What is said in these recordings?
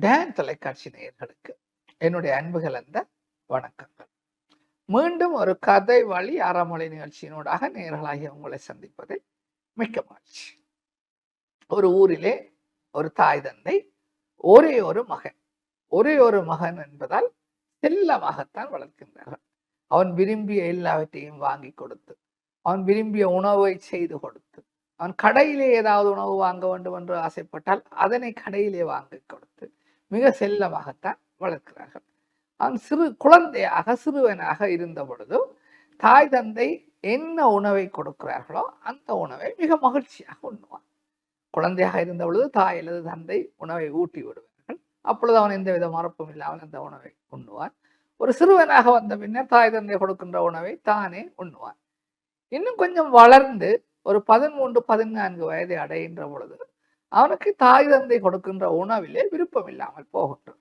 Don தொலைக்காட்சி நேயர்களுக்கு என்னுடைய அன்பு கலந்த வணக்கங்கள். மீண்டும் ஒரு கதை வழி அறமொழி நிகழ்ச்சியினூடாக நேயர்களாகிய உங்களை சந்திப்பதில் மிக்க மகிழ்ச்சி. ஒரு ஊரிலே ஒரு தாய் தந்தை, ஒரே ஒரு மகன். ஒரே ஒரு மகன் என்பதால் செல்லமாகத்தான் வளர்க்கின்றார்கள். அவன் விரும்பிய எல்லாவற்றையும் வாங்கி கொடுத்து, அவன் விரும்பிய உணவை செய்து கொடுத்து, அவன் கடையிலே ஏதாவது உணவு வாங்க வேண்டும் என்று ஆசைப்பட்டால் அதனை கடையிலே வாங்கி கொடுத்து மிக செல்லமாகத்தான் வளர்க்கிறார்கள். அவன் சிறு குழந்தையாக சிறுவனாக இருந்த பொழுது தாய் தந்தை என்ன உணவை கொடுக்கிறார்களோ அந்த உணவை மிக மகிழ்ச்சியாக உண்ணுவான். குழந்தையாக இருந்த பொழுது தாய் அல்லது தந்தை உணவை ஊட்டி விடுவார்கள். அப்பொழுது அவன் எந்தவித மறப்பும் இல்லாமல் அந்த உணவை உண்ணுவான். ஒரு சிறுவனாக வந்த பின்னர் தாய் தந்தை கொடுக்கின்ற உணவை தானே உண்ணுவான். இன்னும் கொஞ்சம் வளர்ந்து ஒரு 13, 14 வயதை அடைகின்ற பொழுது அவனுக்கு தாய் தந்தை கொடுக்கின்ற உணவிலே விருப்பம் இல்லாமல் போகின்றது.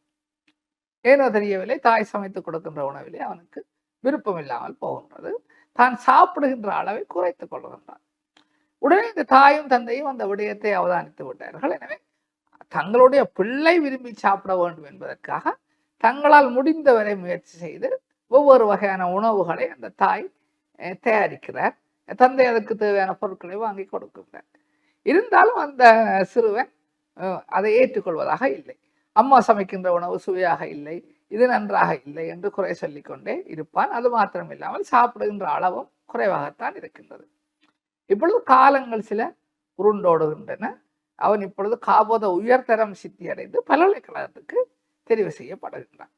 ஏனோ தெரியவில்லை, தாய் சமைத்து கொடுக்கின்ற உணவிலே அவனுக்கு விருப்பம் இல்லாமல் போகின்றது. தான் சாப்பிடுகின்ற அளவை குறைத்துக் கொள்கின்றான். உடனே இந்த தாயும் தந்தையும் அந்த விடயத்தை அவதானித்து விட்டார்கள். எனவே தங்களுடைய பிள்ளை விரும்பி சாப்பிட வேண்டும் என்பதற்காக தங்களால் முடிந்தவரை முயற்சி செய்து ஒவ்வொரு வகையான உணவுகளை அந்த தாய் தயாரிக்கிறார். தந்தை அதற்கு தேவையான பொருட்களை வாங்கி கொடுக்கின்றார். இருந்தாலும் அந்த சிறுவன் அதை ஏற்றுக்கொள்வதாக இல்லை. அம்மா சமைக்கின்ற உணவு சுவையாக இல்லை, இது நன்றாக இல்லை என்று குறை சொல்லிக்கொண்டே இருப்பான். அது மாத்திரம் இல்லாமல் சாப்பிடுகின்ற அளவும் குறைவாகத்தான் இருக்கின்றது. இப்பொழுது காலங்கள் சில உருண்டோடுகின்றன. அவன் இப்பொழுது காபோத உயர்தரம் சித்தி அடைந்து பல்கலைக்கழகத்துக்கு தெரிவு செய்யப்படுகின்றான்.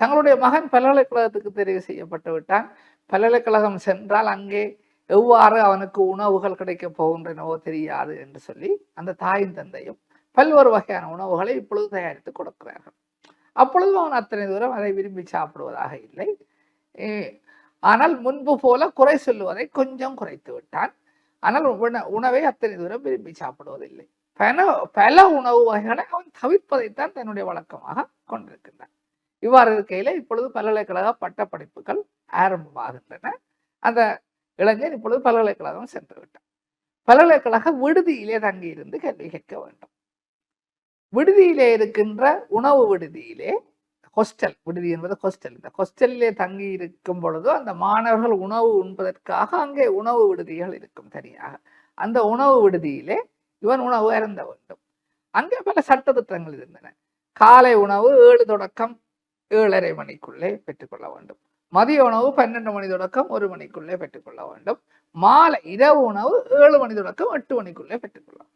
தங்களுடைய மகன் பல்கலைக்கழகத்துக்கு தெரிவு செய்யப்பட்டு விட்டான். பல்கலைக்கழகம் சென்றால் அங்கே எவ்வாறு அவனுக்கு உணவுகள் கிடைக்கப் போகின்றனவோ தெரியாது என்று சொல்லி அந்த தாயும் தந்தையும் பல்வேறு வகையான உணவுகளை இப்பொழுது தயாரித்து கொடுக்கிறார்கள். அப்பொழுது அவன் அத்தனை தூரம் அதை விரும்பி சாப்பிடுவதாக இல்லை. ஆனால் முன்பு போல குறை சொல்லுவதை கொஞ்சம் குறைத்து விட்டான். ஆனால் உணவை அத்தனை தூரம் விரும்பி சாப்பிடுவதில்லை. பல உணவு வகைகளை அவன் தவிர்ப்பதைத்தான் தன்னுடைய வழக்கமாக கொண்டிருக்கின்றான். இவ்வாறு இருக்கையில இப்பொழுது பல்கலைக்கழக பட்ட படிப்புகள் ஆரம்பமாகின்றன. அந்த இளைஞன் இப்பொழுது பல்கலைக்கழகம் சென்று விட்டான். பல்கலைக்கழக விடுதியிலே தங்கி இருந்து கல்வி கற்க வேண்டும். விடுதியிலே இருக்கின்ற உணவு விடுதியிலே ஹாஸ்டல், விடுதி என்பது ஹாஸ்டல், இந்த ஹாஸ்டலிலே தங்கி இருக்கும் பொழுது அந்த மாணவர்கள் உணவு உண்பதற்காக அங்கே உணவு விடுதிகள் இருக்கும் தனியாக. அந்த உணவு விடுதியிலே இவன் உணவு அருந்த வேண்டும். அங்கே பல சட்ட திட்டங்கள் இருந்தன. காலை உணவு 7 தொடக்கம் 7:30 மணிக்குள்ளே பெற்றுக்கொள்ள வேண்டும். மதிய உணவு 12 மணி தொடக்கம் 1 மணிக்குள்ளே பெற்றுக்கொள்ள வேண்டும். மாலை இரவு உணவு 7 மணி தொடக்கம் 8 மணிக்குள்ளே பெற்றுக்கொள்ளலாம்.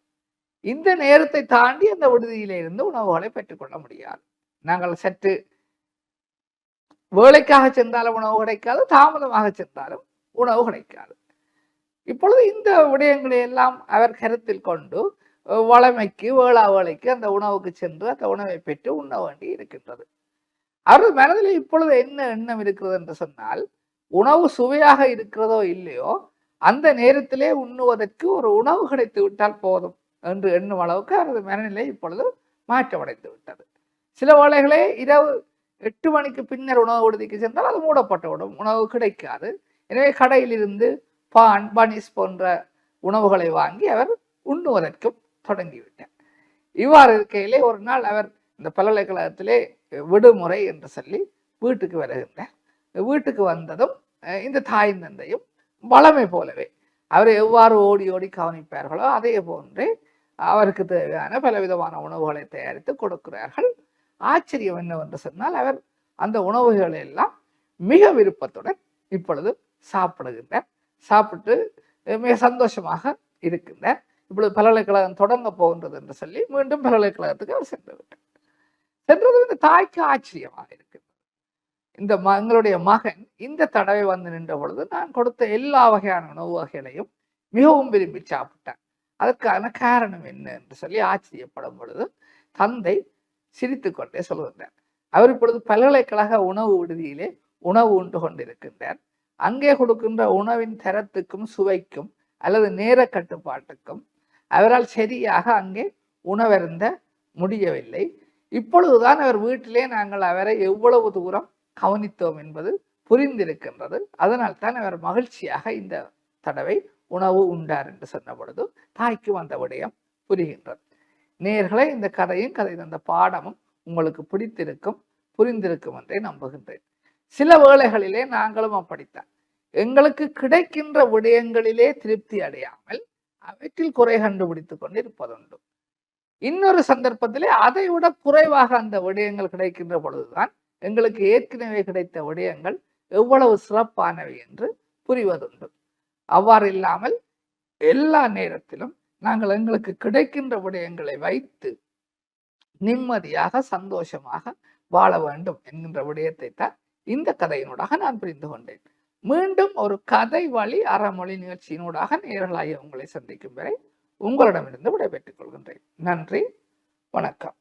இந்த நேரத்தை தாண்டி அந்த விடுதியிலே இருந்து உணவுகளை பெற்றுக்கொள்ள முடியாது. நாங்கள் சற்று வேலைக்காக சென்றாலும் உணவு கிடைக்காது, தாமதமாக சென்றாலும் உணவு கிடைக்காது. இப்பொழுது இந்த விடயங்களை எல்லாம் அவர் கருத்தில் கொண்டு வளமைக்கு வேளா வேலைக்கு அந்த உணவுக்கு சென்று அந்த உணவை பெற்று உண்ண வேண்டி இருக்கின்றது. அவரது மனதில் இப்பொழுது என்ன எண்ணம் இருக்கிறது என்று சொன்னால், உணவு சுவையாக இருக்கிறதோ இல்லையோ அந்த நேரத்திலே உண்ணுவதற்கு ஒரு உணவு கிடைத்து விட்டால் போதும் என்று எண்ணும் அளவுக்கு அவரது மனநிலை இப்பொழுது மாற்றமடைந்து விட்டது. சில வேளைகளே இரவு 8 மணிக்கு பின்னர் உணவு விடுதிக்கு சென்றால் அது மூடப்பட்டுவிடும், உணவு கிடைக்காது. எனவே கடையிலிருந்து பான் பனிஸ் போன்ற உணவுகளை வாங்கி அவர் உண்ணுவதற்கும் தொடங்கிவிட்டார். இவ்வாறு இருக்கையிலே ஒரு நாள் அவர் இந்த பல்கலைக்கழகத்திலே விடுமுறை என்று சொல்லி வீட்டுக்கு வருகின்றார். வீட்டுக்கு வந்ததும் இந்த தாயும் தந்தையும் வளமை போலவே அவரை எவ்வாறு ஓடி ஓடி கவனிப்பார்களோ அதே போன்றே அவருக்கு தேவையான பலவிதமான உணவுகளை தயாரித்து கொடுக்கிறார்கள். ஆச்சரியம் என்னவென்று சொன்னால், அவர் அந்த உணவுகளை எல்லாம் மிக விருப்பத்துடன் இப்பொழுது சாப்பிடுகின்றார். சாப்பிட்டு மிக சந்தோஷமாக இருக்கின்றார். இப்பொழுது பல்கலைக்கழகம் தொடங்க போகின்றது என்று சொல்லி மீண்டும் பல்கலைக்கழகத்துக்கு அவர் சென்று விட்டார். சென்றது இந்த தாய்க்கு ஆச்சரியமாக இருக்கிறது. இந்த எங்களுடைய மகன் இந்த தடவை வந்து நின்ற பொழுது நான் கொடுத்த எல்லா வகையான உணவு வகைகளையும் மிகவும் விரும்பி சாப்பிட்டான். அதற்கான காரணம் என்ன என்று சொல்லி ஆச்சரியப்படும் பொழுது தந்தை சிரித்து கொண்டே சொல்கின்றார். அவர் இப்பொழுது பல்கலைக்கழக உணவு விடுதியிலே உணவு உண்டு கொண்டிருக்கின்றார். அங்கே கொடுக்கின்ற உணவின் தரத்துக்கும் சுவைக்கும் அல்லது நேர கட்டுப்பாட்டுக்கும் அவரால் சரியாக அங்கே உணவருந்த முடியவில்லை. இப்பொழுதுதான் அவர் வீட்டிலே நாங்கள் அவரை எவ்வளவு தூரம் கவனித்தோம் என்பது புரிந்திருக்கின்றது. அதனால் தான் அவர் மகிழ்ச்சியாக இந்த தடவை உணவு உண்டார் என்று சொன்ன பொழுது தாய்க்கு வந்த விடயம் புரிகின்றது. நேயர்களே, இந்த கதையும் கதை தந்த பாடமும் உங்களுக்கு பிடித்திருக்கும், புரிந்திருக்கும் என்றே நம்புகின்றேன். சில வேளைகளிலே நாங்களும் அப்படித்தான். எங்களுக்கு கிடைக்கின்ற விடயங்களிலே திருப்தி அடையாமல் அவற்றில் குறை கண்டுபிடித்துக் கொண்டு இருப்பதுண்டு. இன்னொரு சந்தர்ப்பத்திலே அதை விட குறைவாக அந்த விடயங்கள் கிடைக்கின்ற பொழுதுதான் எங்களுக்கு ஏற்கனவே கிடைத்த விடயங்கள் எவ்வளவு சிறப்பானவை என்று புரிவதுண்டு. அவ்வாறு இல்லாமல் எல்லா நேரத்திலும் நாங்கள் எங்களுக்கு கிடைக்கின்ற விடயங்களை வைத்து நிம்மதியாக சந்தோஷமாக வாழ வேண்டும் என்கின்ற விடயத்தை தான் இந்த கதையினூடாக நான் புரிந்து கொண்டேன். மீண்டும் ஒரு கதை வழி அறமொழி நிகழ்ச்சியினூடாக நேரலாக உங்களை சந்திக்கும் வரை உங்களிடமிருந்து விடைபெற்றுக் கொள்கின்றேன். நன்றி, வணக்கம்.